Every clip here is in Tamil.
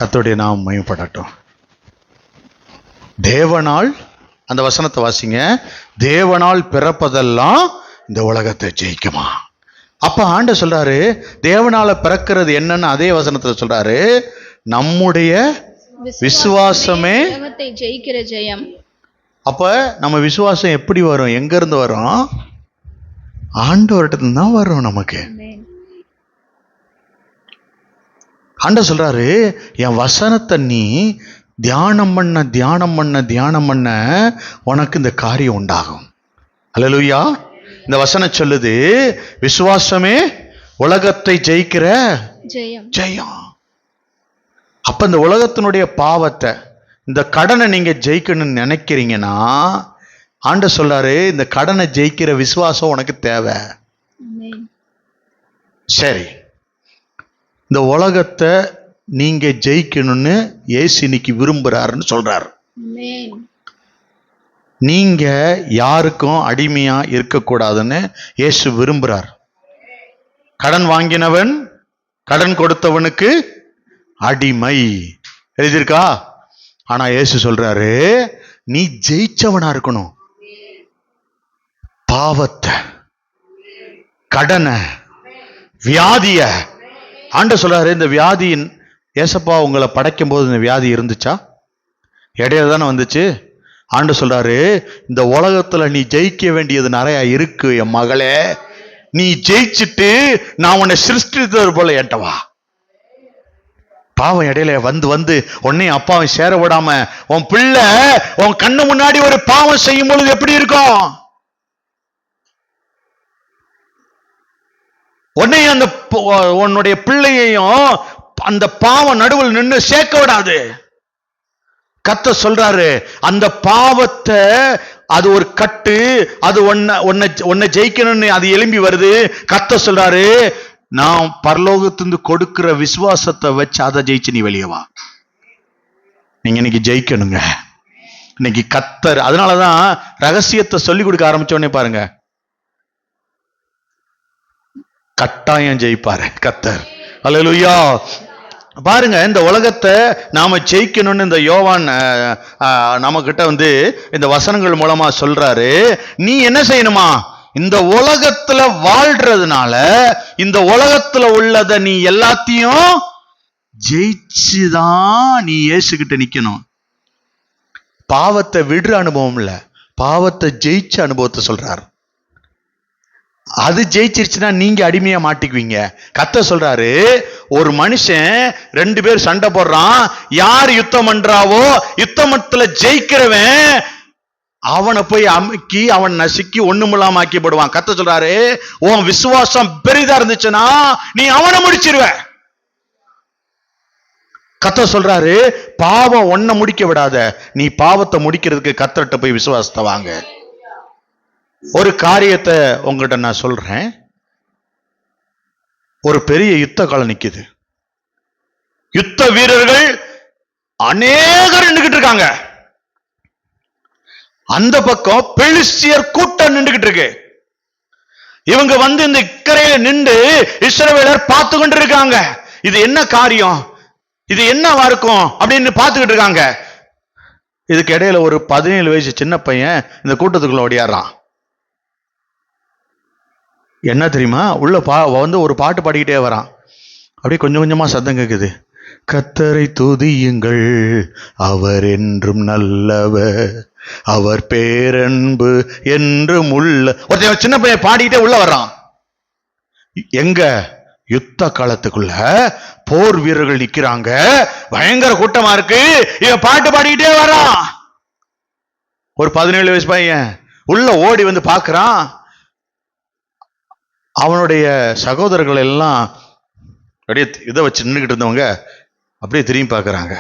கர்த்தருடைய நாமம் மகிமைப்படட்டும். தேவனால், அந்த வசனத்தை வாசிங்க, தேவனால் பிறப்பதெல்லாம் இந்த உலகத்தை ஜெயிக்குமா. அப்ப ஆண்டவர் சொல்றாரு, தேவனால பிறக்கிறது என்னன்னு அதே வசனத்துல சொல்றாரு, நம்முடைய விசுவாசமே ஜெயிக்கிற ஜெயம். அப்ப நம்ம விசுவாசம் எப்படி வரும்? எங்க இருந்து வரும்? ஆண்டவர்கிட்ட தான் வரும். நமக்கு ஆண்டவர் சொல்றாரு, என் வசனத்தை நீ தியானம் பண்ண தியானம் பண்ண தியானம் பண்ண உனக்கு இந்த காரியம் உண்டாகும். அல்லேலூயா. இந்த வசனம் சொல்லுது, விசுவாசமே உலகத்தை ஜெயிக்கிற ஜெயம். அப்ப இந்த உலகத்தினுடைய பாவத்தை, இந்த கடனை நீங்க ஜெயிக்கணும்னு நினைக்கிறீங்கன்னா, ஆண்டவர் சொல்றாரு, இந்த கடனை ஜெயிக்கிற விசுவாசம் உனக்கு தேவை. சரி, இந்த உலகத்தை நீங்க ஜெயிக்கணும்னு இயேசு இன்னைக்கு விரும்புறாருன்னு சொல்றாரு. நீங்க யாருக்கும் அடிமையா இருக்கக்கூடாதுன்னு இயேசு விரும்புறார். கடன் வாங்கினவன் கடன் கொடுத்தவனுக்கு அடிமை எழுதியிருக்கா? ஆனா இயேசு சொல்றாரு, நீ ஜெயிச்சவனா இருக்கணும். பாவத்தை, கடனை, வியாதிய ஆண்டவர் சொல்றாரு, இந்த வியாதியின் ஏசப்பா உங்களை படைக்கும் போது இந்த வியாதி இருந்துச்சா? இடையில தானே வந்துச்சு. ஆண்டவர் சொல்றாரு, இந்த உலகத்துல நீ ஜெயிக்க வேண்டியது நிறைய இருக்கு என் மகளே. நீ ஜெயிச்சுட்டு நான் உன்னை சிருஷ்டித்தது போல ஏட்டவா. பாவம் இடையில வந்து வந்து உன்னையும் அப்பாவும் சேர விடாம உன் பிள்ளை உன் கண்ணு முன்னாடி ஒரு பாவம் செய்யும் பொழுது எப்படி இருக்கும்? உன்னையும் அந்த உன்னுடைய பிள்ளையையும் அந்த பாவம் நடுவில் நின்று சேர்க்க விடாது. கர்த்தர் சொல்றாரு, அந்த பாவத்தை, அது ஒரு கட்டு, அது ஒன்ன ஜெயிக்கணும்னு அது எழும்பி வருது. கர்த்தர் சொல்றாரு, நான் பரலோகத்திலிருந்து கொடுக்கிற விசுவாசத்தை வச்சு அதை ஜெயிச்சு நீ வெளியே வா. நீங்க இன்னைக்கு ஜெயிக்கணுங்க. இன்னைக்கு கர்த்தர் அதனாலதான் ரகசியத்தை சொல்லி கொடுக்க ஆரம்பிச்ச உடனே பாருங்க, கட்டாயம் ஜெயிப்பாரு கர்த்தர். அல்லேலூயா. பாருங்க, இந்த உலகத்தை நாம ஜெயிக்கணும்னு இந்த யோவான் நம்ம கிட்ட வந்து இந்த வசனங்கள் மூலமா சொல்றாரு. நீ என்ன செய்யணுமா? இந்த உலகத்துல வாழ்றதுனால இந்த உலகத்துல உள்ளத நீ எல்லாத்தையும் ஜெயிச்சுதான் நீ இயேசுகிட்ட நிக்கணும். பாவத்தை விடுற அனுபவம் இல்ல, பாவத்தை ஜெயிச்ச அனுபவத்தை சொல்றாரு. அது ஜெயிச்சிருச்சுன்னா நீங்க அடிமையா மாட்டிக்குவீங்க. கர்த்தர் சொல்றாரு, ஒரு மனுஷன் 2 பேர் சண்டை போடுறான், யார் யுத்தம் பண்றாவோ யுத்தமத்துல ஜெயிக்கிறவன் அவனை போய் அமுக்கி அவன் நசுக்கி ஒண்ணுமில்லாம ஆக்கிப்படுவான். கர்த்தர் சொல்றாரு, உன் விசுவாசம் பெரிதா இருந்துச்சுன்னா நீ அவனை முடிச்சிருவ. கர்த்தர் சொல்றாரு, பாவம் ஒன்ன முடிக்க விடாத, நீ பாவத்தை முடிக்கிறதுக்கு கர்த்தர்கிட்ட போய் விசுவாசத்தை வாங்க. ஒரு காரியத்தை உங்ககிட்ட நான் சொல்றேன். ஒரு பெரிய யுத்த காலம் நிக்குது. யுத்த வீரர்கள் அநேகர் நின்றுகிட்டு இருக்காங்க. அந்த பக்கம் பெலிஸ்தியர் கூட்டம் நின்றுகிட்டு இருக்கு. இவங்க வந்து இந்த இக்கரையில நின்று இஸ்ரவேலர் பார்த்து கொண்டு இருக்காங்க. இது என்ன காரியம், இது என்னவா இருக்கும் அப்படின்னு பார்த்துக்கிட்டு இருக்காங்க. இதுக்கு இடையில ஒரு 17 வயசு சின்ன பையன் இந்த கூட்டத்துக்குள்ள ஓடியாடுறான். என்ன தெரியுமா? உள்ள வந்து ஒரு பாட்டு பாடிக்கிட்டே வரான். அப்படியே கொஞ்சம் கொஞ்சமா சத்தம் கேக்குது. கர்த்தரை துதியுங்கள், அவர் என்றும் நல்லவர், அவர் பேரன்பு என்றும் உள்ள. ஒரு சின்ன பையன் பாடிக்கிட்டே உள்ள வர்றான். எங்க? யுத்த காலத்துக்குள்ள போர் வீரர்கள் நிக்கிறாங்க, பயங்கர கூட்டமா இருக்கு, இவன் பாட்டு பாடிக்கிட்டே வரான். ஒரு 17 வயசு பையன் உள்ள ஓடி வந்து பாக்குறான். அவனுடைய சகோதரர்கள் எல்லாம் அப்படியே இதை வச்சு நின்றுகிட்டு இருந்தவங்க அப்படியே திரும்பி பார்க்கறாங்க.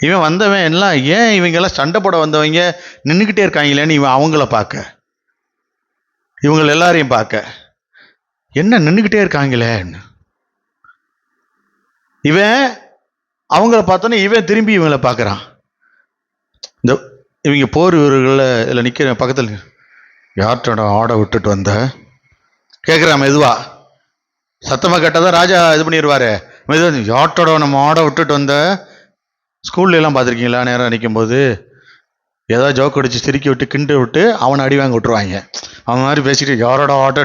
இவன் வந்தவன் எல்லாம், ஏன் இவங்க எல்லாம் சண்டை போட வந்தவங்க நின்றுகிட்டே இருக்காங்களேன்னு இவன் அவங்கள பார்க்க, இவங்க எல்லாரையும் பார்க்க, என்ன நின்றுகிட்டே இருக்காங்களே. இவன் அவங்கள பார்த்தோன்னே இவன் திரும்பி இவங்களை பார்க்கறான். இந்த இவங்க போர் வீரர்கள இதில் நிற்கிற பக்கத்தில், யார்கிட்ட ஆடை விட்டுட்டு வந்த கேட்குறான் மெதுவா. சத்தமாக கேட்டாதான் ராஜா இது பண்ணிடுவாரு. யாட்டோட நம்ம ஆட விட்டுட்டு வந்த ஸ்கூல்ல எல்லாம் பார்த்துருக்கீங்களா? நேரம் நிற்கும் போது ஏதாவது ஜோக் அடிச்சு சிரிக்கி விட்டு கிண்டு விட்டு அவனை அடி வாங்க விட்டுருவாங்க. அவன் மாதிரி பேசிட்டு யாரோட ஆட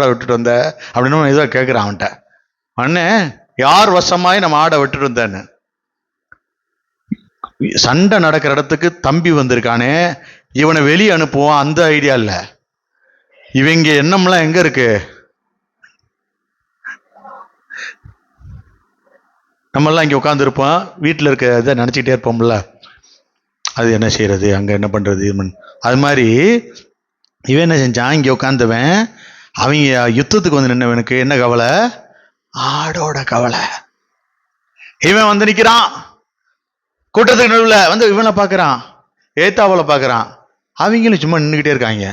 விட்டுட்டு வந்த அப்படின்னு ஏதோ கேட்குறான் அவன்கிட்ட. அண்ணே யார் வசமாய் நம்ம ஆட விட்டுட்டு வந்தேன்னு. சண்டை நடக்கிற இடத்துக்கு தம்பி வந்திருக்கானே, இவனை வெளியே அனுப்புவோம் அந்த ஐடியா இல்லை. இவங்க எண்ணம்லாம் எங்க இருக்கு? நம்மெல்லாம் இங்கே உட்காந்துருப்போம், வீட்டில் இருக்க இதை நினச்சிக்கிட்டே இருப்போம்ல, அது என்ன செய்யறது, அங்கே என்ன பண்ணுறது. அது மாதிரி இவன் என்ன செஞ்சான், இங்கே உட்காந்துவன் அவங்க யுத்தத்துக்கு வந்து நின்னவனுக்கு என்ன கவலை? ஆடோட கவலை. இவன் வந்து நிற்கிறான் கூட்டத்துக்கு நடுவில், வந்து இவனை பார்க்குறான், ஏத்தாவலை பார்க்குறான். அவங்களும் சும்மா நின்றுக்கிட்டே இருக்காங்க.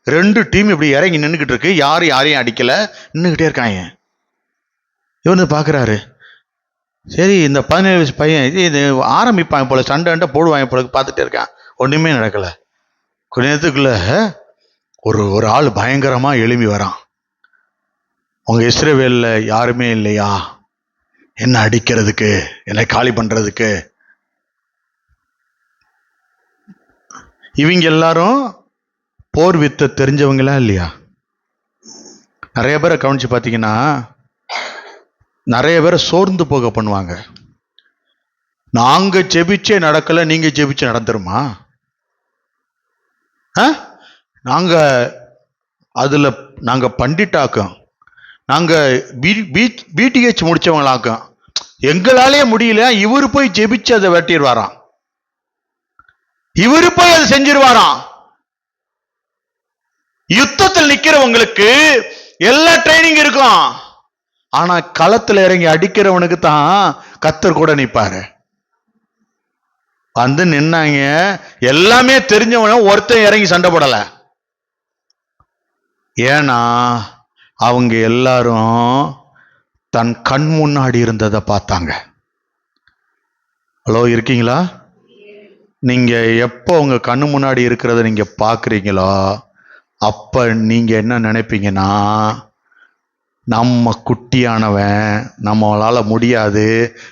2 டீம் இப்படி இறங்கி நின்றுக்கிட்டு இருக்கு, யாரையும் அடிக்கல, நின்றுக்கிட்டே இருக்காங்க. இவன் பார்க்குறாரு, சரி இந்த 17 வயசு பையன் இது ஆரம்பிப்பாங்க போல, சண்டை போடுவாங்க போல பார்த்துட்டே இருக்கான். ஒன்றுமே நடக்கலை. கொஞ்ச நேரத்துக்குள்ள ஒரு ஆள் பயங்கரமா எழும்பி வரான். உங்க இஸ்ரவேல்ல யாருமே இல்லையா என்ன அடிக்கிறதுக்கு, என்னை காலி பண்றதுக்கு? இவங்க எல்லாரும் போர் வித்த தெரிஞ்சவங்களா இல்லையா? நிறைய பேரை கவனிச்சு பார்த்தீங்கன்னா, நிறைய பேரை சோர்ந்து போக பண்ணுவாங்க. நாங்க ஜெபிச்சே நடக்கல, நீங்க ஜெபிச்சு நடந்துருமா? நாங்க அதுல நாங்க பண்டிட்டாக்கம், நாங்க பிடிஹெச் முடிச்சவங்களாக்கும், எங்களாலே முடியல, இவரு போய் ஜெபிச்சு அதை வெட்டிடுவாராம், இவரு போய் அதை செஞ்சிருவாராம். யுத்தத்தில் நிக்கிறவங்களுக்கு எல்லா ட்ரைனிங் இருக்கும், ஆனா களத்துல இறங்கி அடிக்கிறவனுக்கு தான் கர்த்தர் கூட நிப்பாரு. வந்து நின்னாங்க, எல்லாமே தெரிஞ்சவன ஒருத்தன் இறங்கி சண்டை போடல. ஏன்னா அவங்க எல்லாரும் தன் கண் முன்னாடி இருந்ததை பார்த்தாங்க. ஹலோ, இருக்கீங்களா? நீங்க எப்போ உங்க கண்ணு முன்னாடி இருக்கிறத நீங்க பாக்குறீங்களோ, அப்ப நீங்க என்ன நினைப்பீங்கன்னா, நம்ம குட்டியானவன், நம்மளால முடியாது,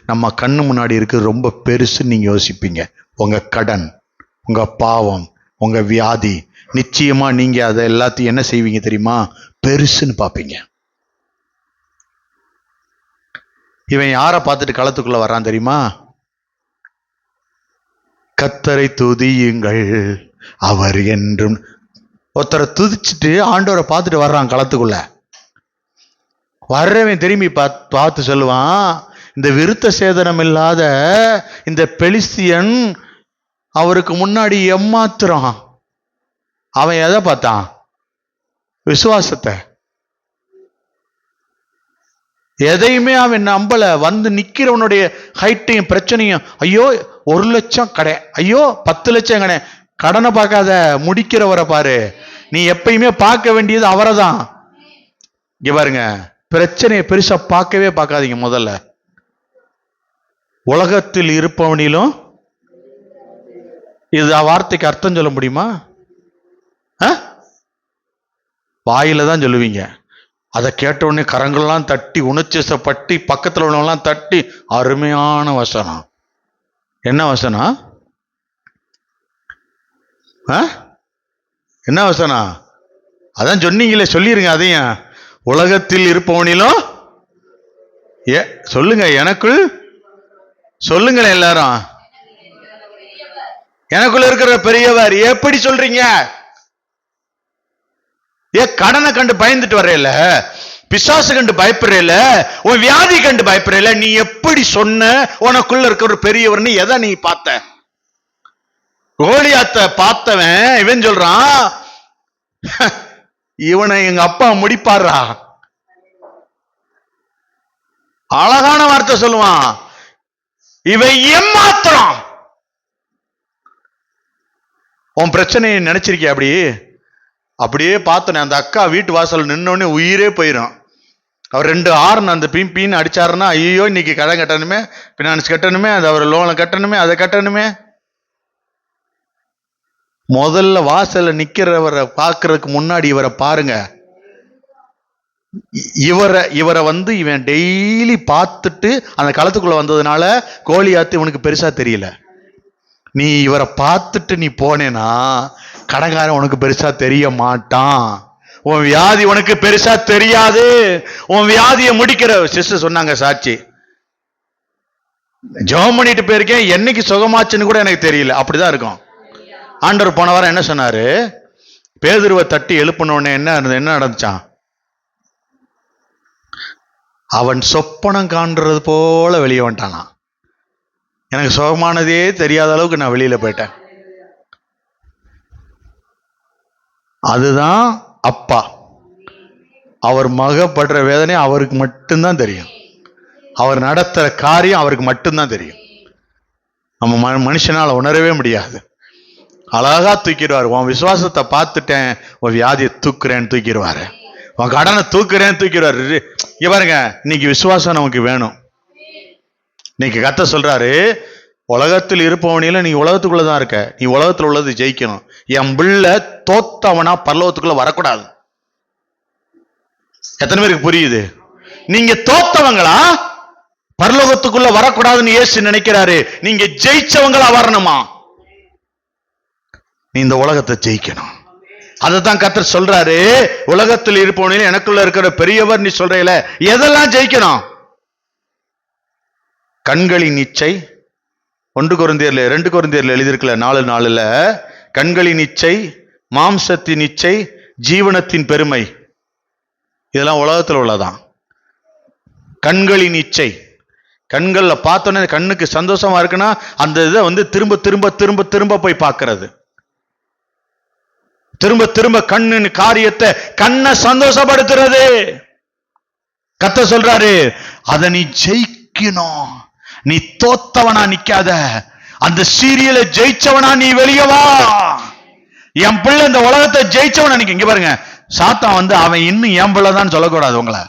நம்ம கண்ணு முன்னாடி இருக்கிறது ரொம்ப பெருசுன்னு நீங்க யோசிப்பீங்க. உங்க கடன், உங்க பாவம், உங்க வியாதி, நிச்சயமா நீங்க அதை எல்லாத்தையும் என்ன செய்வீங்க தெரியுமா? பெருசுன்னு பார்ப்பீங்க. இவன் யாரை பார்த்துட்டு களத்துக்குள்ள வர்றான் தெரியுமா? கர்த்தரை துதியுங்கள் அவர் என்றும். ஒருத்தரை துதிச்சுட்டு ஆண்டவரை பார்த்துட்டு வர்றான் களத்துக்குள்ள. வர்றவன் திரும்பி பார்த்து சொல்லுவான், இந்த விருத்த சேதனம் இல்லாத இந்த பெலிஸ்தியன் அவருக்கு முன்னாடி ஏமாத்துறான். அவன் எதை பார்த்தான்? விசுவாசத்தை. எதையுமே அவன் நம்பல. வந்து நிக்கிறவனுடைய ஹைட்டையும் பிரச்சனையும், ஐயோ 1 லட்சம் கடை, ஐயோ 10 லட்சம் கடை. கடனை பார்க்காத, முடிக்கிறவரை பாரு. நீ எப்பயுமே பார்க்க வேண்டியது அவரை தான். இங்க பாருங்க, பிரச்சனையை பெருசா பார்க்கவே பார்க்காதீங்க. முதல்ல உலகத்தில் இருப்பவனிலும், இது வார்த்தைக்கு அர்த்தம் சொல்ல முடியுமா? வாயில தான் சொல்லுவீங்க. அதை கேட்ட உடனே கரங்கள்லாம் தட்டி, உணர்ச்சிசப்பட்டி, பக்கத்தில் உள்ளவங்களாம் தட்டி, அருமையான வசனம். என்ன வசனம்? என்ன வசனம்? அதான் சொன்னீங்களே, சொல்லிருங்க அதையும். உலகத்தில் இருப்பவனிலும் சொல்லுங்க, எனக்குள் சொல்லுங்களேன் எல்லாரும். எனக்குள்ள இருக்கிற பெரியவர். எப்படி சொல்றீங்க? கடனை கண்டு பயந்துட்டு வர்றேல, பிசாசு கண்டு பயப்படுறேல, உன் வியாதி கண்டு பயப்படுறேல, நீ எப்படி சொன்ன உனக்குள்ள இருக்கிற ஒரு பெரியவர்னு? எதை நீ பார்த்த? கோலியாத்த பார்த்தவன் இவன் சொல்றான், இவனை எங்க அப்பா முடிப்பாரா. அழகான வார்த்தை சொல்லுவான், இவன் ஏமாத்திரம். உன் பிரச்சனையை நினைச்சிருக்கிய? அப்படியே பார்த்தனே, அந்த அக்கா வீட்டு வாசல் நின்னோடனே உயிரே போயிடும். அவர் 2 ஹார்ன் அந்த பீன்னு அடிச்சாருன்னா, ஐயோ இன்னைக்கு கடன் கட்டணுமே, பினான்ஸ் கட்டணுமே, அது அவர் லோனை கட்டணுமே, அதை கட்டணுமே. முதல்ல வாசல்ல நிக்கிறவரை பார்க்கறதுக்கு முன்னாடி இவரை பாருங்க. இவரை வந்து இவன் டெய்லி பார்த்துட்டு அந்த களத்துக்குள்ள வந்ததுனால கோலியாத்து இவனுக்கு பெருசா தெரியல. நீ இவரை பார்த்துட்டு நீ போனேன்னா கடங்காரன் உனக்கு பெருசா தெரிய மாட்டான். உன் வியாதி உனக்கு பெருசா தெரியாது. உன் வியாதியை முடிக்கிற சிஸ்டர் சொன்னாங்க சாட்சி, ஜெபம் பண்ணிட்டு போயிருக்கேன், என்னைக்கு சுகமாச்சுன்னு கூட எனக்கு தெரியல. அப்படிதான் இருக்கும். ஆண்டவர் போன வாரம் என்ன சொன்னாரு? பேதுருவை தட்டி எழுப்பின உடனே என்ன நடந்துச்சான்? அவன் சொப்பனம் காண்றது போல வெளியே வந்துட்டானா. எனக்கு சுகமானதே தெரியாத அளவுக்கு நான் வெளியில போயிட்டேன். அதுதான் அப்பா. அவர் மகப்படுற வேதனை அவருக்கு மட்டும்தான் தெரியும். அவர் நடத்துற காரியம் அவருக்கு மட்டும்தான் தெரியும். நம்ம மனுஷனால உணரவே முடியாது. அழகா தூக்கிடுவார். உன் விசுவாசத்தை பார்த்துட்டேன், உன் வியாதியை தூக்குறேன்னு தூக்கிடுவாரு. உன் கடனை தூக்குறேன்னு தூக்கிடுவாரு. இங்க பாருங்க, இன்னைக்கு விசுவாசம் நமக்கு வேணும். இன்னைக்கு கர்த்தர் சொல்றாரு, உலகத்தில் இருப்பவனில நீ உலகத்துக்குள்ளதான் இருக்க, நீ உலகத்துல உள்ளது ஜெயிக்கணும். என் பிள்ளை தோத்தவனா பரலோகத்துக்குள்ள வரக்கூடாது. எத்தனை பேருக்கு புரியுது? நீங்க தோத்தவங்களா பரலோகத்துக்குள்ள வரக்கூடாதுன்னு இயேசு நினைக்கிறாரு. நீங்க ஜெயிச்சவங்களா வரணுமா? நீ இந்த உலகத்தை ஜெயிக்கணும். அதைத்தான் கர்த்தர் சொல்றாரு, உலகத்தில் இருப்பவனில எனக்குள்ள இருக்கிற பெரியவர் நீ சொல்றீல, எதெல்லாம் ஜெயிக்கணும்? கண்களின் இச்சை, 1 கொரிந்தியர்ல 2 கொரிந்தியர்ல எழுதியிருக்கல 4:4, கண்களின் இச்சை, மாம்சத்தின் இச்சை, ஜீவனத்தின் பெருமை, இதெல்லாம் உலகத்தில் உள்ளதான். கண்களின் இச்சை, கண்கள்ல பார்த்தோன்னே கண்ணுக்கு சந்தோஷமா இருக்குன்னா அந்த இதை வந்து திரும்ப திரும்ப திரும்ப திரும்ப போய் பார்க்கறது. திரும்ப திரும்ப கண்ணின் காரியத்தை கண்ணை சந்தோஷப்படுத்துறது. கர்த்தர் சொல்றாரு, அத நீ ஜெயிக்கணும். நீ தோத்தவனா நிக்காத, அந்த சீரியலை ஜெயிச்சவனா நீ வெளியே வா. என் பிள்ளை இந்த உலகத்தை ஜெயிச்சவனா நிக்க. இங்க பாருங்க, சாத்தான் வந்து அவன் இன்னும் என் பிள்ளைதான் சொல்லக்கூடாது. உங்களை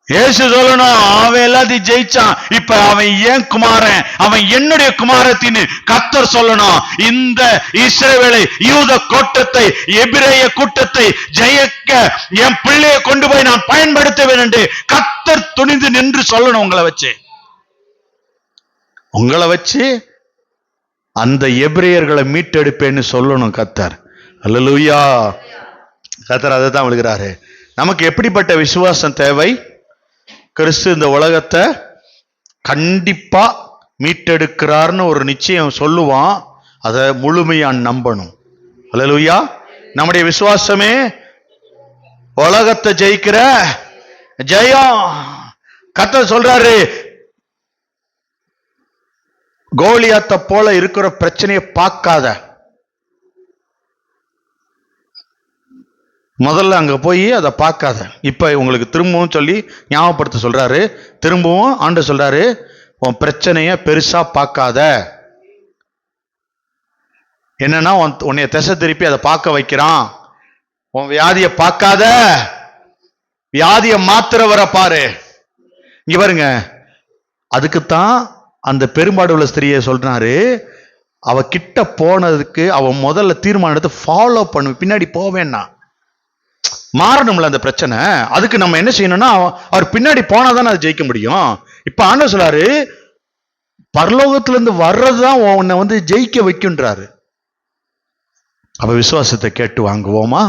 ஏசு சொல்லணும், அவன் எல்லாத்தையும் ஜெயிச்சான், இப்ப அவன் ஏன் குமாரன், அவன் என்னுடைய குமாரத்தின்னு கர்த்தர் சொல்லணும். இந்த இஸ்ரவேலை, யூத கூட்டத்தை, எபிரேய கூட்டத்தை ஜெயிக்க என் பிள்ளையை கொண்டு போய் நான் பயன்படுத்துவேன் என்று கர்த்தர் துணிந்து நின்று சொல்லணும். உங்களை வச்சு அந்த எபிரேயர்களை மீட்டெடுப்பேன்னு சொல்லணும் கர்த்தர். அல்லேலூயா. கர்த்தர் அதை தான் விழுகிறாரு. நமக்கு எப்படிப்பட்ட விசுவாசம் தேவை? கிறிஸ்து இந்த உலகத்தை கண்டிப்பா மீட்டெடுக்கிறார்னு ஒரு நிச்சயம் சொல்லுவான், அதை முழுமையா நம்பணும். அல்லேலூயா. நம்முடைய விசுவாசமே உலகத்தை ஜெயிக்கிற ஜெயம். கர்த்தர் சொல்றாரு, கோலியாத்தை போல இருக்கிற பிரச்சனையை பார்க்காத, முதல்ல அங்க போய் அதை பார்க்காத. இப்ப உங்களுக்கு திரும்பவும் சொல்லி ஞாபகப்படுத்த சொல்றாரு. திரும்பவும் ஆண்டு சொல்றாரு, உன் பிரச்சனைய பெருசா பார்க்காத. என்னன்னா உன்னைய திசை திருப்பி அதை பார்க்க வைக்கிறான். உன் வியாதிய பார்க்காத, வியாதிய மாத்திரவரை பாரு. இங்க பாருங்க, அதுக்குத்தான் அந்த பெரும்பாடு உள்ள ஸ்திரியை சொல்றாரு, அவ கிட்ட போனதுக்கு அவன் முதல்ல தீர்மானம் எடுத்து ஃபாலோ பண்ணு, பின்னாடி போவேன்னா மாறணும்ல அந்த பிரச்சனை. அதுக்கு நம்ம என்ன செய்யணும்னா, அவர் பின்னாடி போனாதான் அதை ஜெயிக்க முடியும். இப்ப ஆண்டவர் சொல்றாரு, பரலோகத்துல இருந்து வர்றதுதான் உன்னை வந்து ஜெயிக்க வைக்குன்றாரு. அப்ப விசுவாசத்தை கேட்டு வாங்குவோமா?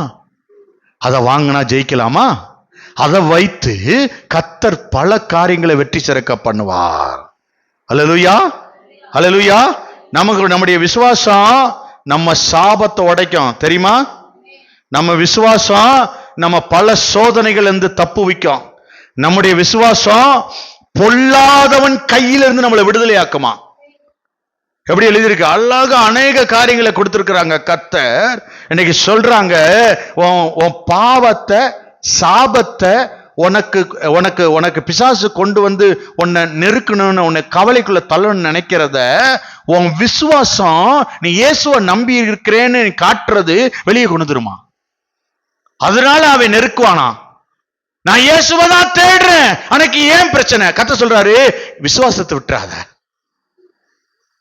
அதை வாங்கினா ஜெயிக்கலாமா? அதை வைத்து கர்த்தர் பல காரியங்களை வெற்றி சிறக்க பண்ணுவார். அல்லேலூயா, அல்லேலூயா. நம்முடைய விசுவாசம் நம்ம சாபத்தை உடைக்கும், தெரியுமா? நம்ம விசுவாசம் நம்ம பல சோதனைகள் இருந்து தப்பு வைக்கும். நம்முடைய விசுவாசம் பொல்லாதவன் கையிலிருந்து நம்மளை விடுதலை ஆக்குமா. எப்படி எழுதியிருக்கு? அழகா அநேக காரியங்களை கொடுத்திருக்கிறாங்க கர்த்தர். இன்னைக்கு சொல்றாங்க, உன் பாவத்தை, சாபத்தை உனக்கு உனக்கு உனக்கு பிசாசு கொண்டு வந்து உன்னை நெருக்கணும்னு, உன்னை கவலைக்குள்ள தள்ளணும்னு நினைக்கிறத, உன் விசுவாசம் நீ இயேசுவை நம்பி இருக்கிறேன்னு காட்டுறது வெளியே கொண்டு வந்துருமா. அதனால அவன் நெருக்குவானா. நான் இயேசுவை தான் தேடுறேன், அன்னைக்கு ஏன் பிரச்சனை? கர்த்தர் சொல்றாரு, விசுவாசத்தை விட்டுறாத,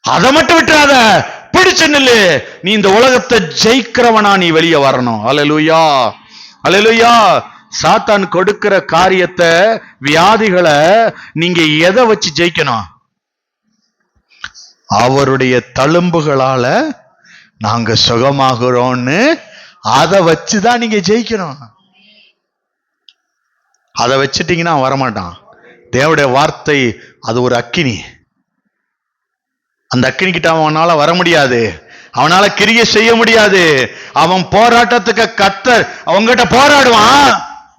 அதை மட்டும் விட்டுறாத, பிடிச்சு நில்லு. நீ இந்த உலகத்தை ஜெயிக்கிறவனா நீ வெளியே வரணும். அல்லேலூயா, அல்லேலூயா. சாத்தான் கொடுக்கிற காரியத்தை, வியாதிகளை நீங்க எதை வச்சு ஜெயிக்கணும்? அவருடைய தழும்புகளால நாங்க சுகமாகிறோம்னு அதை வச்சுதான் நீங்க ஜெயிக்கணும். அதை வச்சுட்டீங்கன்னா வரமாட்டான். தேவனுடைய வார்த்தை அது ஒரு அக்கினி. அந்த அக்கினி கிட்ட அவனால வர முடியாது, அவனால கிரியை செய்ய முடியாது. அவன் போராட்டத்துக்கு கர்த்தர் அவங்கிட்ட போராடுவான்,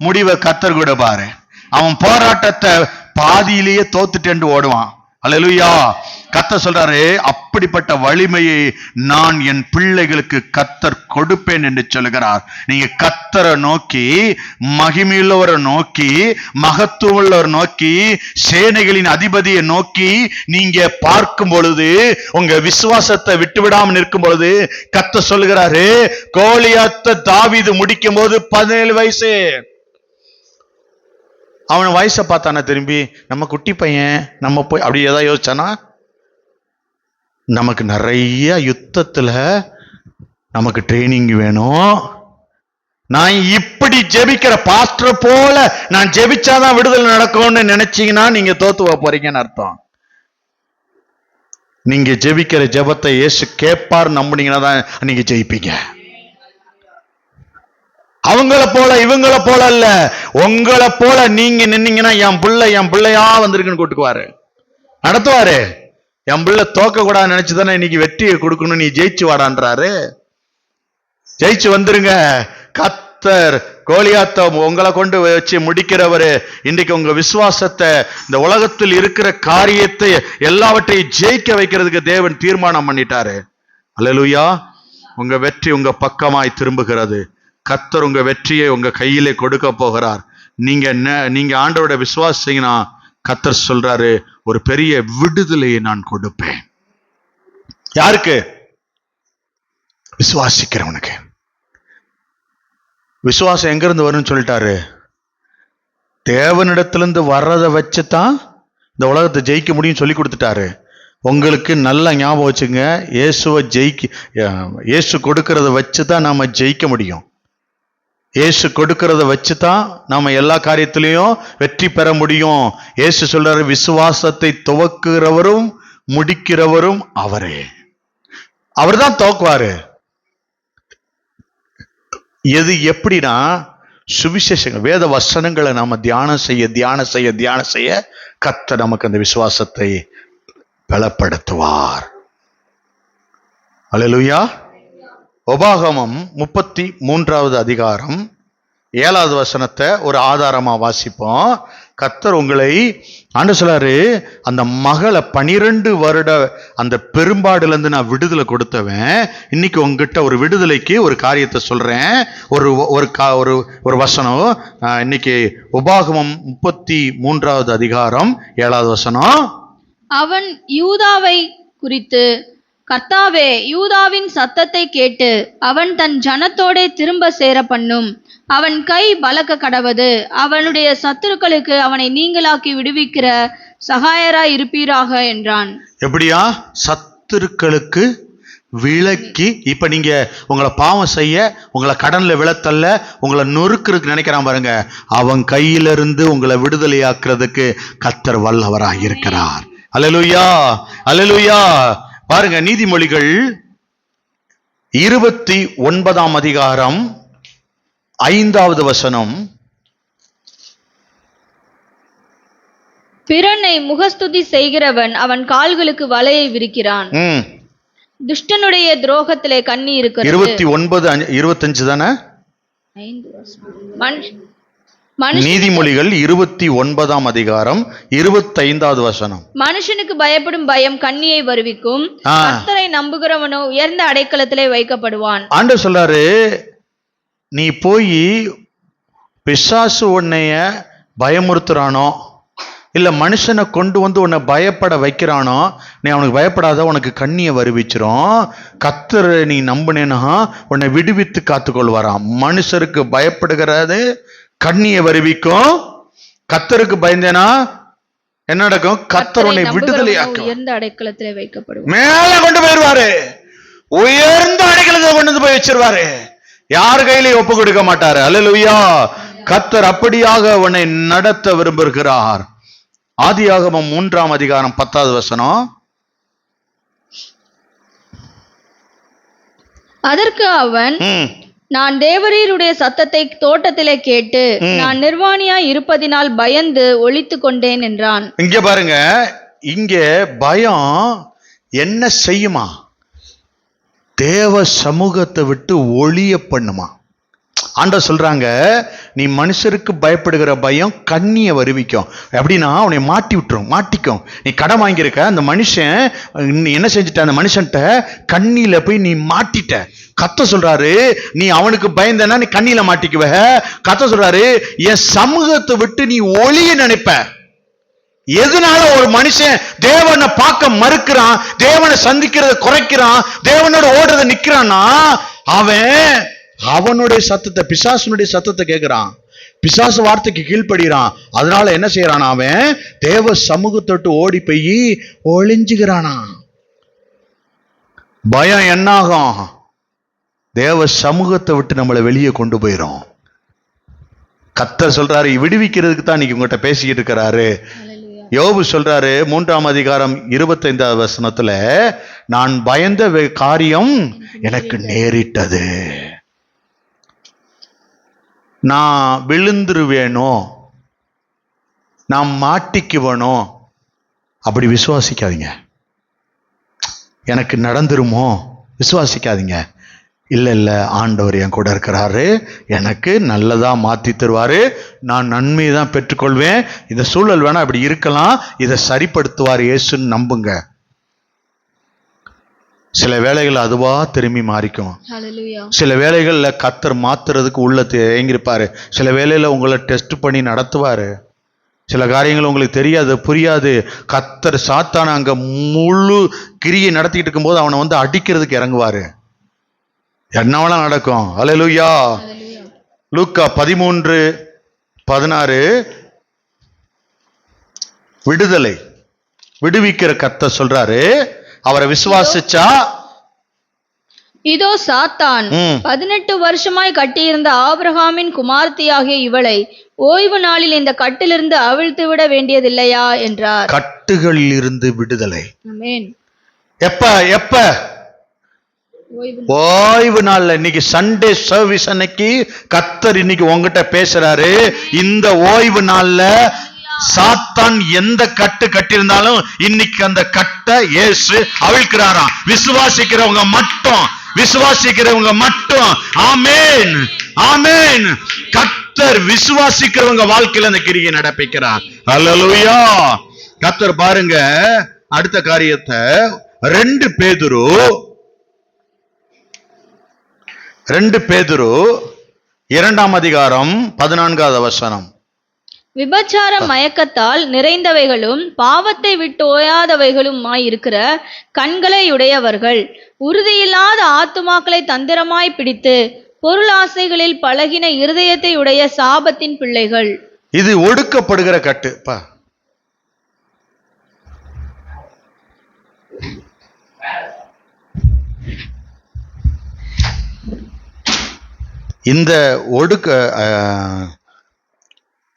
முடிவை கர்த்தர் கூட பாரு. அவன் போராட்டத்தை பாதியிலேயே தோத்துட்டு ஓடுவான். அல்லேலூயா. கர்த்தர் சொல்றாரு, அப்படிப்பட்ட வலிமையை நான் என் பிள்ளைகளுக்கு கர்த்தர் கொடுப்பேன் என்று சொல்லுகிறார். நீங்க கர்த்தரை நோக்கி, மகிமையுள்ளவரை நோக்கி, மகத்துவமுள்ளவரை நோக்கி, சேனைகளின் அதிபதியை நோக்கி நீங்க பார்க்கும் பொழுது, உங்க விசுவாசத்தை விட்டுவிடாமல் நிற்கும் பொழுது, கர்த்தர் சொல்லுகிறாரு, கோலியாத்தை தாவீது முடிக்கும் போது 17 வயசு. அவன் வயசை பார்த்தானா திரும்பி? நம்ம குட்டி பையன், நம்ம போய் அப்படி ஏதாவது யோசிச்சானா? நமக்கு நிறைய யுத்தத்துல நமக்கு ட்ரைனிங் வேணும். நான் இப்படி ஜெபிக்கிற பாஸ்டர் போல நான் ஜெபிச்சாதான் விடுதலை நடக்கும்னு நினைச்சீங்கன்னா நீங்க தோத்து போறீங்கன்னு அர்த்தம். நீங்க ஜெபிக்கிற ஜெபத்தை இயேசு கேட்பார் நம்புனீங்கன்னா தான் நீங்க ஜெயிப்பீங்க. அவங்கள போல இவங்கள போல இல்ல, உங்களை போல நீங்க நின்னீங்கன்னா என் பிள்ளையா வந்திருக்குன்னு கூட்டுக்குவாரு, நடத்துவாரு. என் பிள்ளை தோக்க கூடாது நினைச்சுதானே இன்னைக்கு வெற்றியை கொடுக்கணும், நீ ஜெயிச்சு வாடான்றாரு. ஜெயிச்சு வந்துருங்க. கர்த்தர் கோலியாத்தை உங்களை கொண்டு வச்சு முடிக்கிறவரு. இன்றைக்கு உங்க விசுவாசத்தை, இந்த உலகத்தில் இருக்கிற காரியத்தை எல்லாவற்றையும் ஜெயிக்க வைக்கிறதுக்கு தேவன் தீர்மானம் பண்ணிட்டாரு. அல்லேலூயா. உங்க வெற்றி உங்க பக்கமாய் திரும்புகிறது. கர்த்தர் உங்க வெற்றியை உங்க கையிலே கொடுக்க போகிறார். நீங்க ஆண்டவரோட விசுவாசிங்கன்னா கர்த்தர் சொல்றாரு, ஒரு பெரிய விடுதலையை நான் கொடுப்பேன். யாருக்கு? விசுவாசிக்கிறவனுக்கு. விசுவாசம் எங்க இருந்து வரும்னு சொல்லிட்டாரு, தேவனிடத்திலிருந்து வர்றதை வச்சுதான் இந்த உலகத்தை ஜெயிக்க முடியும் சொல்லி கொடுத்துட்டாரு. உங்களுக்கு நல்ல ஞாபகம் வச்சுங்க, இயேசு கொடுக்கறத வச்சுதான் நாம ஜெயிக்க முடியும். இயேசு கொடுக்கறத வச்சுதான் நாம எல்லா காரியத்திலையும் வெற்றி பெற முடியும். இயேசு சொல்றாரு, விசுவாசத்தை துவக்குகிறவரும் முடிக்கிறவரும் அவரே. அவர் தான் துவக்குவாரு. எது எப்படின்னா, சுவிசேஷங்கள், வேத வசனங்களை நாம தியானம் செய்ய கர்த்தர் நமக்கு அந்த விசுவாசத்தை பலப்படுத்துவார். அல்லேலூயா. உபாகமம் 33வது அதிகாரம் 7வது வசனத்தை ஒரு ஆதாரமா வாசிப்போம். கர்த்தர் உங்களை ஆண்டு சொல்லாரு, அந்த மகளை 12 வருட அந்த பெரும்பாடுல இருந்து நான் விடுதலை கொடுத்தவன். இன்னைக்கு உங்ககிட்ட ஒரு விடுதலைக்கு ஒரு காரியத்தை சொல்றேன். ஒரு வசனம். இன்னைக்கு உபாகமம் 33வது அதிகாரம் 7வது வசனம். அவன் யூதாவை குறித்து, கர்த்தாவே, யூதாவின் சத்தத்தை கேட்டு அவன் தன் ஜனத்தோடே திரும்ப சேர பண்ணும். அவன் கை பலக்க கடவது. அவனுடைய சத்துருக்களுக்கு அவனை நீங்களாக்கி விடுவிக்கிற சகாயராய் இருப்பீராக என்றான். எப்படியா? சத்துருக்களுக்கு விலக்கி. இப்ப நீங்க உங்களை பாவம் செய்ய, உங்களை கடன்ல விழத்தல்ல, உங்களை நொறுக்கிறதுக்கு நினைக்கிறான் பாருங்க, அவன் கையிலிருந்து உங்களை விடுதலையாக்குறதுக்கு கர்த்தர் வல்லவராக இருக்கிறார். அல்லேலூயா, அல்லேலூயா. பாருங்க, நீதிமொழிகள் 29ஆம் அதிகாரம் 5வது வசனம். பிறனை முகஸ்துதி செய்கிறவன் அவன் கால்களுக்கு வலையை விரிக்கிறான். துஷ்டனுடைய துரோகத்திலே கண்ணி இருக்கிறது. 29:25 தானே? நீதிமொழிகள் 29ஆம் அதிகாரம் 25வது வசனம். மனுஷனுக்கு பயப்படும் பயம் கண்ணியை வருவிக்கும், கர்த்தரை நம்புகிறவனோ உயர்ந்த அடைக்கலத்திலே வைக்கப்படுவான். ஆண்டவர் சொல்றாரு, நீ போய் பிசாசு உன்னைய பயமுறுத்துறானோ, இல்ல மனுஷனை கொண்டு வந்து உன்னை பயப்பட வைக்கிறானோ, நீ அவனுக்கு பயப்படாத, உனக்கு கண்ணியை வருவிச்சிரும். கர்த்தரை நீ நம்பினேன்னா உன்னை விடுவித்து காத்துக்கொள்வாராம். மனுஷருக்கு பயப்படுகிறது கண்ணியை வருவிக்கும். கர்த்தருக்கு பயந்தேனா என்ன நடக்கும்? கர்த்தர் உன்னை விடுதலையாக்கும், உயர்ந்த அடைக்கலத்திலே வைக்கப்படுவார். மேல கொண்டு போயிருவாரு, உயர்ந்த அடைக்கலத்தை கொண்டு போய் வச்சிருவாரு. யார் கையிலையும் ஒப்பு கொடுக்க மாட்டாரு. அல்லேலூயா. கர்த்தர் அப்படியாக உன்னை நடத்த விரும்புகிறார். ஆதியாகமம் 3ஆம் அதிகாரம் 10வது வசனம். அதற்கு அவன், நான் தேவரீருடைய சத்தத்தை தோட்டத்திலே கேட்டு நான் நிர்வாணியாய் இருப்பதினால் பயந்து ஒளித்து கொண்டேன் என்றான். இங்க பாருங்க, இங்க பயம் என்ன செய்யுமா? தேவ சமூகத்தை விட்டு ஒளிய பண்ணுமா? ஆண்டவர் சொல்றாங்க, நீ மனுஷருக்கு பயப்படுகிற பயம் கண்ணிய வருவிக்கும். எப்படின்னா உன்னை மாட்டி விட்டுரும், மாட்டிக்கும். நீ கடன் வாங்கியிருக்க, அந்த மனுஷன் என்ன செஞ்சுட்ட, அந்த மனுஷன்ட்ட கண்ணியில போய் நீ மாட்டிட்ட. கர்த்தர் சொல்றாரு, நீ அவனுக்கு பயந்தனா நீ கண்ணியில மாட்டிக்குவ. கர்த்தர் சொல்றாரு, என் சமூகத்தை விட்டு நீ ஒளிய நினைப்ப. எதனால ஒரு மனுஷன் தேவனை பார்க்க மறுக்கிறான், தேவனை சந்திக்கிறத குறைக்கிறான், தேவனோட ஓடுறத நிக்கிறான்னா, அவனுடைய சத்தத்தை, பிசாசுனுடைய சத்தத்தை கேட்கிறான், பிசாசு வார்த்தைக்கு கீழ்ப்படுகிறான். அதனால என்ன செய்யறான், அவன் தேவ சமூகத்தொட்டு ஓடி போய் ஒளிஞ்சுகிறானா. பயம் என்னாகும்? தேவ சமூகத்தை விட்டு நம்மளை வெளியே கொண்டு போயிரும். கர்த்தர் சொல்றாரு, விடுவிக்கிறதுக்கு தான் இன்னைக்கு உங்ககிட்ட பேசிக்கிட்டு இருக்கிறாரு. யோபு சொல்றாரு 3ஆம் அதிகாரம் 25வது வசனத்துல, நான் பயந்த காரியம் எனக்கு நேரிட்டது, நான் விழுந்துருவேனோ, நான் மாட்டிக்குவனோ, அப்படி விசுவாசிக்காதீங்க. எனக்கு நடந்துருமோ விசுவாசிக்காதீங்க. இல்ல இல்ல, ஆண்டவர் என் கூட இருக்கிறாரு, எனக்கு நல்லதா மாத்தி தருவாரு, நான் நன்மையை தான் பெற்றுக்கொள்வேன். இந்த சூழல் வேணா இப்படி இருக்கலாம், இதை சரிப்படுத்துவார் இயேசுன்னு நம்புங்க. சில வேளைகள் அதுவா திரும்பி மாறிக்கும். சில வேளைகள்ல கர்த்தர் மாத்துறதுக்கு உள்ள ஏங்கிருப்பாரு. சில வேளையில உங்களை டெஸ்ட் பண்ணி நடத்துவாரு. சில காரியங்கள் உங்களுக்கு தெரியாது, புரியாது. கர்த்தர் சாத்தான அங்க முழு கிரியை நடத்திட்டு இருக்கும்போது அவனை வந்து அடிக்கிறதுக்கு இறங்குவாரு. என்னவெல்லாம் நடக்கும். அல்லேலூயா. லூக்கா 13:16 விடுதலை, விடுவிக்கிற கர்த்தர் சொல்றாரு, அவரை விசுவாசிச்சா, இதோ சாத்தான் 18 வருஷமாய் கட்டியிருந்த ஆபிரகாமின் குமார்த்தியாகிய இவளை ஓய்வு நாளில் இந்த கட்டிலிருந்து அவிழ்த்து விட வேண்டியதில்லையா என்றார். கட்டுகளில் இருந்து விடுதலை. ஆமென். எப்ப எப்ப? ஓய்வு நாள்ல. இன்னைக்கு சண்டே சர்வீஸ் அன்னைக்கு கர்த்தர் இன்னைக்கு உங்ககிட்ட பேசுறாரு. இந்த ஓய்வு நாள்ல சாத்தான் எந்த கட்டு கட்டியிருந்தாலும் இன்னைக்கு அந்த கட்டை இயேசு அவிழ்க்கிறாராம். விசுவாசிக்கிறவங்க மட்டும், விசுவாசிக்கிறவங்க மட்டும். ஆமென், ஆமென். கர்த்தர் விசுவாசிக்கிறவங்க வாழ்க்கையில அந்த கிரியை நடப்பிக்கிறார். அல்லேலூயா. கர்த்தர் பாருங்க அடுத்த காரியத்தை 2 பேதுரு 2ஆம் அதிகாரம் 14வது வசனம். விபச்சார மயக்கத்தால் நிறைந்தவைகளும் பாவத்தை விட்டு ஓயாதவைகளுமாய் இருக்கிற கண்களை உடையவர்கள், உறுதியில்லாத ஆத்துமாக்களை தந்திரமாய் பிடித்து பொருளாசைகளில் பழகின இருதயத்தை உடைய சாபத்தின் பிள்ளைகள். இது ஒடுக்கப்படுகிற கட்டு.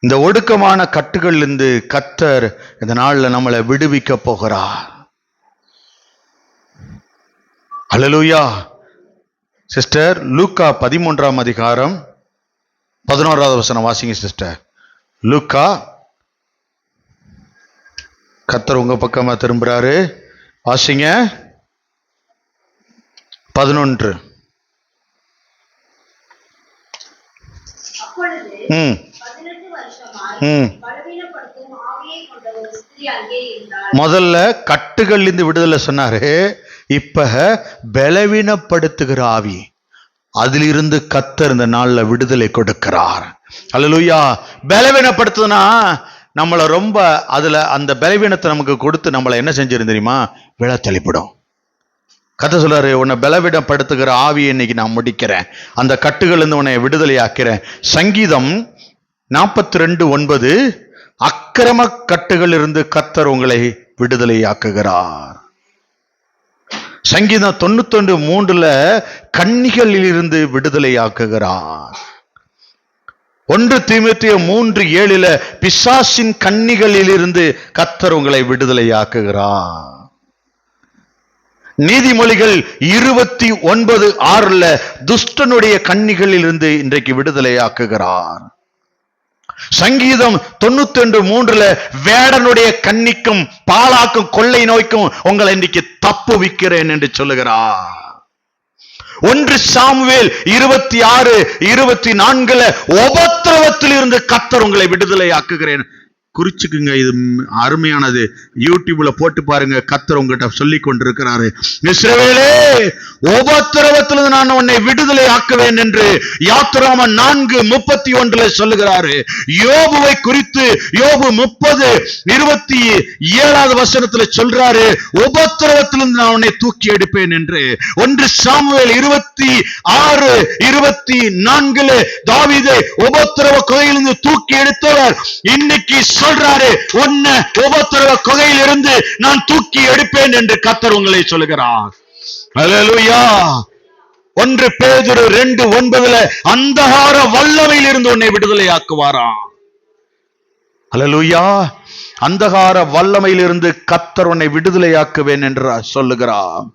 இந்த ஒடுக்கமான கட்டுகள் இருந்து கர்த்தர் இந்த நாள்ல நம்மளை விடுவிக்க போகிறார். அல்லேலூயா. சிஸ்டர் லூக்கா 13ஆம் அதிகாரம் 11வது வசனம் வாசிங்க சிஸ்டர். லூக்கா, கர்த்தர் உங்க பக்கமா திரும்புறாரு, வாசிங்க. 11. முதல்ல கட்டுகள் இருந்து விடுதலை சொன்னாரு, இப்ப பலவீனப்படுத்துகிற ஆவி, அதிலிருந்து கர்த்தர் இந்த நாள்ல விடுதலை கொடுக்கிறார். அல்லேலூயா. பலவீனப்படுத்துனா நம்மளை ரொம்ப, அதுல அந்த பலவீனத்தை நமக்கு கொடுத்து நம்மளை என்ன செஞ்சிரும் தெரியுமா, விழ தள்ளிப்படும். கர்த்தர் சொல்றாரு, உன்னை பலவீனப்படுத்துகிற ஆவியை இன்னைக்கு நான் முடிக்கிறேன், அந்த கட்டுகள் இருந்து உன்னை விடுதலை ஆக்கிறேன். சங்கீதம் 42:9, அக்கிரம கட்டுகள் இருந்து கர்த்தர் உங்களை விடுதலை ஆக்குகிறார். சங்கீதம் 91:3, கன்னிகளில் இருந்து விடுதலை ஆக்குகிறார். 1 தீமோத்தேயு 3:7 பிசாசின் கண்ணிகளிலிருந்து கர்த்தர் உங்களை விடுதலையாக்குகிறார். நீதிமொழிகள் 29:6 துஷ்டனுடைய கண்ணிகளில் இருந்து இன்றைக்கு விடுதலையாக்குகிறார். சங்கீதம் 92:3 வேடனுடைய கண்ணிக்கும் பாலாக்கும் கொள்ளை நோய்க்கும் உங்களை இன்றைக்கு தப்புவிக்கிறேன் என்று சொல்லுகிறார். 1 சாமுவேல் 26:24 உபத்திரவத்தில் இருந்து கர்த்தர் உங்களை விடுதலையாக்குகிறேன். குறிச்சுக்குங்க, இது அருமையானது. யூடியூப்ல போட்டு பாருங்க, கர்த்தர் உங்ககிட்ட சொல்லி கொண்டிருக்கிறாரு. இஸ்ரவேலே, உபத்திரவத்திலிருந்து நான் உன்னை விடுதலை ஆக்குவேன் என்று யாத்திராகமம் 4:31 சொல்லுகிறாரு. யோபுவை குறித்து யோபு 30:27 சொல்றாரு, உபத்திரவத்திலிருந்து நான் உன்னை தூக்கி எடுப்பேன் என்று. 1 சாமுவேல் 26:24 தாவீதை உபத்திரவ குகையிலிருந்து தூக்கி எடுத்தவர் இன்னைக்கு சொல்றாரு, உன்னை உபத்திரவ குகையில் இருந்து நான் தூக்கி எடுப்பேன் என்று கர்த்தர் உங்களை சொல்லுகிறார். அல்லேலூயா. 1 பேதுரு 2:9 அந்தகார வல்லமையில் இருந்து உன்னை விடுதலையாக்குவாராம். அல்லேலூயா. அந்தகார வல்லமையில் இருந்து கர்த்தர் உன்னை விடுதலையாக்குவேன் என்று சொல்லுகிறார்.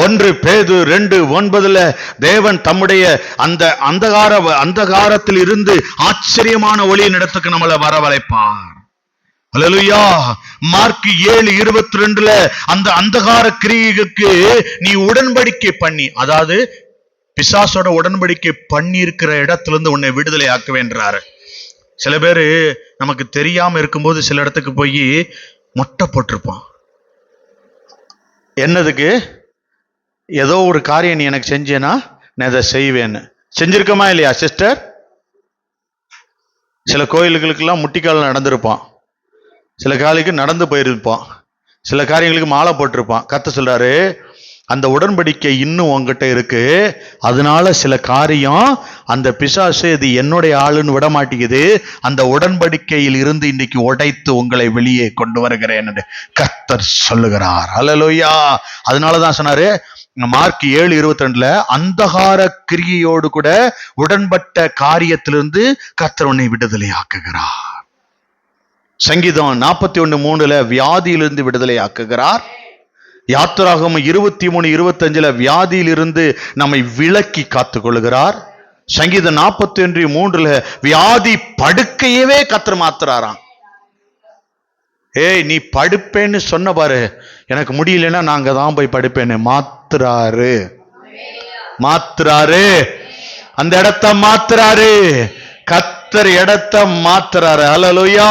1 பேதுரு 2:9 தேவன் தம்முடைய அந்த அந்தகாரத்தில் இருந்து ஆச்சரியமான ஒளியின் இடத்துக்கு நம்மளை வரவழைப்பார். அல்லேலூயா. மார்க் 7:22 அந்த அந்தகார கிரியைக்கு நீ உடன்படிக்கை பண்ணி, அதாவது பிசாசோட உடன்படிக்கை பண்ணி இருக்கிற இடத்துல இருந்து உன்னை விடுதலை ஆக்குவேன்றாரு. சில பேரு நமக்கு தெரியாம இருக்கும்போது சில இடத்துக்கு போய் மொட்டை போட்டிருப்பான். என்னதுக்கு? ஏதோ ஒரு காரியம் நீ எனக்கு செஞ்சேனா நான் இதை செய்வேன்னு. செஞ்சிருக்கமா இல்லையா சிஸ்டர்? சில கோயில்களுக்கெல்லாம் முட்டிக்கால் நடந்திருப்பான், சில காலுக்கு நடந்து போயிருப்பான், சில காரியங்களுக்கு மாலை போட்டிருப்பான். கர்த்தர் சொல்றாரு, அந்த உடன்படிக்கை இன்னும் உங்ககிட்ட இருக்கு, அதனால சில காரியம் அந்த பிசாசு இது என்னுடைய ஆளுன்னு விட மாட்டேங்குது, அந்த உடன்படிக்கையில் இருந்து இன்னைக்கு உடைத்து உங்களை வெளியே கொண்டு வருகிறேன் என்று கர்த்தர் சொல்லுகிறார். அல்லேலூயா. அதனாலதான் சொன்னாரு மார்க் 7:22 அந்தகார கிரியையோடு கூட உடன்பட்ட காரியத்திலிருந்து கர்த்தர் உன்னை விடுதலை ஆக்குகிறார். சங்கீதம் 41:3 வியாதியிலிருந்து விடுதலை ஆக்குகிறார். யாத்திராகமம் 23:25 வியாதியிலிருந்து நம்மை விலக்கி காத்துக் கொள்கிறார். சங்கீதம் 41:3 வியாதி படுக்கையவே கர்த்தர் மாத்துறாராம். ஏய், நீ படுப்பேன்னு சொன்ன பாரு, எனக்கு முடியலன்னா நாங்க தான் போய் படுப்பேன்னு மாத்துறாரு. அந்த இடத்த மாத்துறாரு. கர்த்தர் இடத்த மாத்துறாரு. அல்லேலூயா.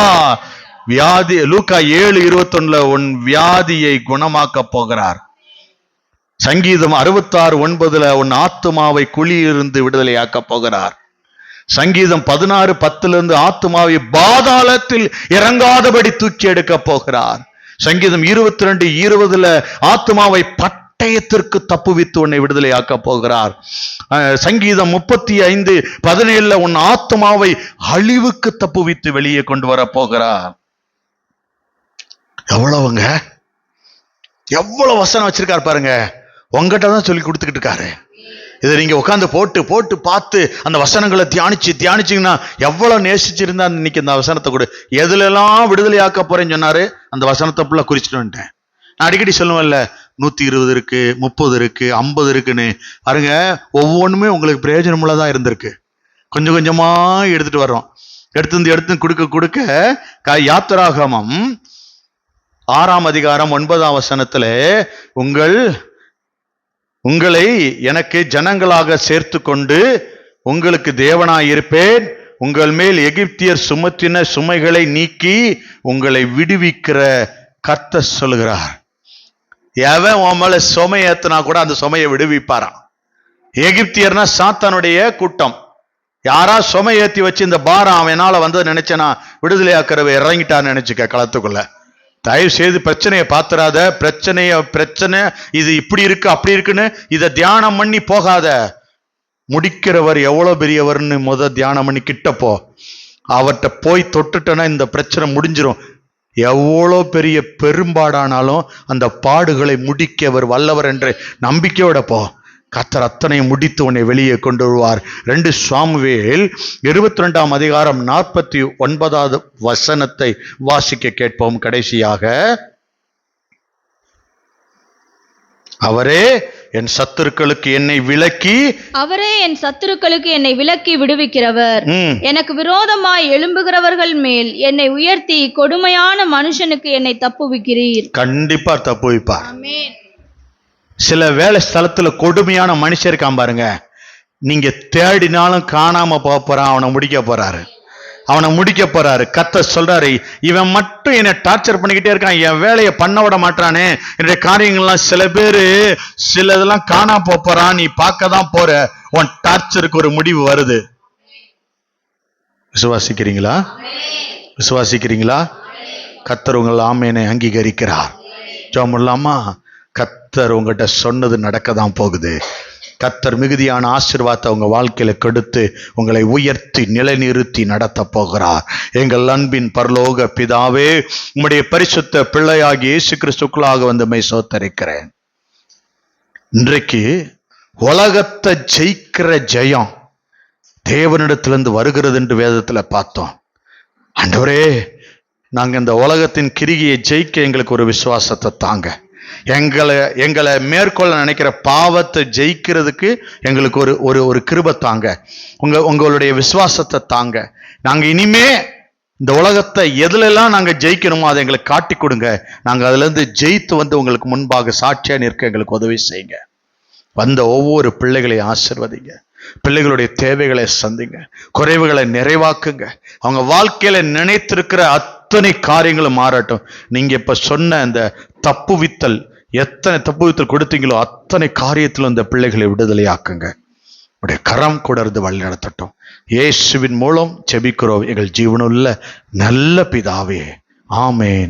வியாதி லூக்கா 7:21 உன் வியாதியை குணமாக்க போகிறார். சங்கீதம் 66:9 உன் ஆத்துமாவை குழியிலிருந்து விடுதலையாக்க போகிறார். சங்கீதம் 16:10 ஆத்துமாவை பாதாளத்தில் இறங்காதபடி தூக்கி எடுக்க போகிறார். சங்கீதம் 22:20 ஆத்துமாவை பட்டயத்திற்கு தப்புவித்து உன்னை விடுதலையாக்க போகிறார். சங்கீதம் 35:17 உன் ஆத்துமாவை அழிவுக்கு தப்புவித்து வெளியே கொண்டு வர போகிறார். எவ்வளவுங்க, எவ்வளவு வசனம் வச்சிருக்காரு பாருங்க. உங்ககிட்ட தான் சொல்லி கொடுத்துக்கிட்டு இருக்காரு. இதை நீங்க உட்காந்து போட்டு பார்த்து அந்த வசனங்களை தியானிச்சீங்கன்னா எவ்வளவு நேசிச்சிருந்தா இன்னைக்கு இந்த வசனத்தை கூட எதுல எல்லாம் விடுதலையாக்க போறேன்னு சொன்னாரு, அந்த வசனத்தை ஃபுல்லா குறிச்சிட்டு வந்துட்டேன். நான் அடிக்கடி சொல்லுவேன்ல, 120 இருக்கு, 30 இருக்கு, 50 இருக்குன்னு பாருங்க. ஒவ்வொன்றுமே உங்களுக்கு பிரயோஜனமுள்ளதான் இருந்திருக்கு. கொஞ்சம் கொஞ்சமா எடுத்துட்டு வர்றோம். எடுத்து கொடுக்க யாத்திராகமம் 6:9 உங்களை எனக்கு ஜனங்களாக சேர்த்து கொண்டு உங்களுக்கு தேவனாயிருப்பேன், உங்கள் மேல் எகிப்தியர் சுமத்தின சுமைகளை நீக்கி உங்களை விடுவிக்கிற கர்த்தர் சொல்லுகிறார். எவன் உன் மேல சுமை ஏத்தினா கூட அந்த சுமையை விடுவிப்பாராம். எகிப்தியர்னா சாத்தானுடைய கூட்டம். யாரா சுமை ஏத்தி வச்சு இந்த பாரம் அவனால வந்து நினைச்சனா விடுதலையாக்கிறவ இறங்கிட்டான்னு நினைச்சுக்க களத்துக்குள்ள. தயவு செய்து பிரச்சனையை பாத்துறாத. பிரச்சனை இது இப்படி இருக்கு அப்படி இருக்குன்னு இதை தியானம் பண்ணி போகாத. முடிக்கிறவர் எவ்வளவு பெரியவர்னு தியானம் பண்ணி கிட்டப்போ அவர்கிட்ட போய் தொட்டுட்டனா இந்த பிரச்சனை முடிஞ்சிரும். எவ்வளோ பெரிய பெரும்பாடானாலும் அந்த பாடுகளை முடிக்க அவர் வல்லவர் என்று நம்பிக்கையோட போ. கர்த்தர் அத்தனையும் முடித்து உன்னை வெளியே கொண்டு வருவார். 2 சாமுவேல் 22 அதிகாரம் 49வது வசனத்தை வாசிக்க கேட்போம். கடைசியாக, அவரே என் சத்துருக்களுக்கு என்னை விலக்கி விடுவிக்கிறவர். எனக்கு விரோதமாய் எழும்புகிறவர்கள் மேல் என்னை உயர்த்தி கொடுமையான மனுஷனுக்கு என்னை தப்புவிக்கிறீர். கண்டிப்பா தப்புவிப்பார். சில வேலை ஸ்தலத்துல கொடுமையான மனுஷன் இருக்கான் பாருங்க, நீங்க தேடினாலும் காணாம போறான். அவனை முடிக்க போறாரு. கர்த்தர் சொல்றாரு, இவன் மட்டும் என்னை டார்ச்சர் பண்ணிக்கிட்டே இருக்கான், என் வேலையை பண்ண விட மாட்டானே, என்னுடைய காரியங்கள்லாம் சிலதெல்லாம் காணாம போறான், நீ பார்க்க தான் போற, உன் டார்ச்சருக்கு ஒரு முடிவு வருது. விசுவாசிக்கிறீங்களா? கர்த்தர் உங்கள் ஆமேனை அங்கீகரிக்கிறார். ஜெபம் பண்ணலாமா? கர்த்தர் உங்ககிட்ட சொன்னது நடக்கதான் போகுது. கர்த்தர் மிகுதியான ஆசீர்வாதத்தை உங்க வாழ்க்கையில கொடுத்து உங்களை உயர்த்தி நிலைநிறுத்தி நடத்த போகிறார். எங்கள் அன்பின் பரலோக பிதாவே, உம்முடைய பரிசுத்த பிள்ளையாகி இயேசு கிறிஸ்துக்குள்ளாக வந்து சோத்தரிக்கிறேன். இன்றைக்கு உலகத்தை ஜெயிக்கிற ஜெயம் தேவனிடத்திலிருந்து வருகிறது என்று வேதத்துல பார்த்தோம். ஆண்டவரே, நாங்க இந்த உலகத்தின் கிரிகையை ஜெயிக்க எங்களுக்கு ஒரு விசுவாசத்தை தாங்க. எங்களை மேற்கொள்ள நினைக்கிற பாவத்தை ஜெயிக்கிறதுக்கு எங்களுக்கு ஒரு கிருபை தாங்க. உங்களுடைய விசுவாசத்தை தாங்க. நாங்க இனிமே இந்த உலகத்தை எதுலெல்லாம் நாங்க ஜெயிக்கணுமோ அதை எங்களுக்கு காட்டி கொடுங்க. நாங்க அதுல இருந்து ஜெயித்து வந்து உங்களுக்கு முன்பாக சாட்சியா நிற்க எங்களுக்கு உதவி செய்யுங்க. வந்த ஒவ்வொரு பிள்ளைகளையும் ஆசீர்வதிங்க. பிள்ளைகளுடைய தேவைகளை சந்திங்க, குறைவுகளை நிறைவாக்குங்க. அவங்க வாழ்க்கையில நினைத்திருக்கிற அத்தனை காரியங்களும் மாறட்டும். நீங்க இப்ப சொன்ன அந்த தப்புவித்தல், எத்தனை தப்புவித்தல் கொடுத்தீங்களோ அத்தனை காரியத்திலும் இந்த பிள்ளைகளை விடுதலையாக்குங்க. உடைய கரம் கூட இருந்து வழி நடத்தட்டும். இயேசுவின் மூலம் ஜெபிக்கிறோம் எங்கள் ஜீவனுள்ள நல்ல பிதாவே, ஆமேன்.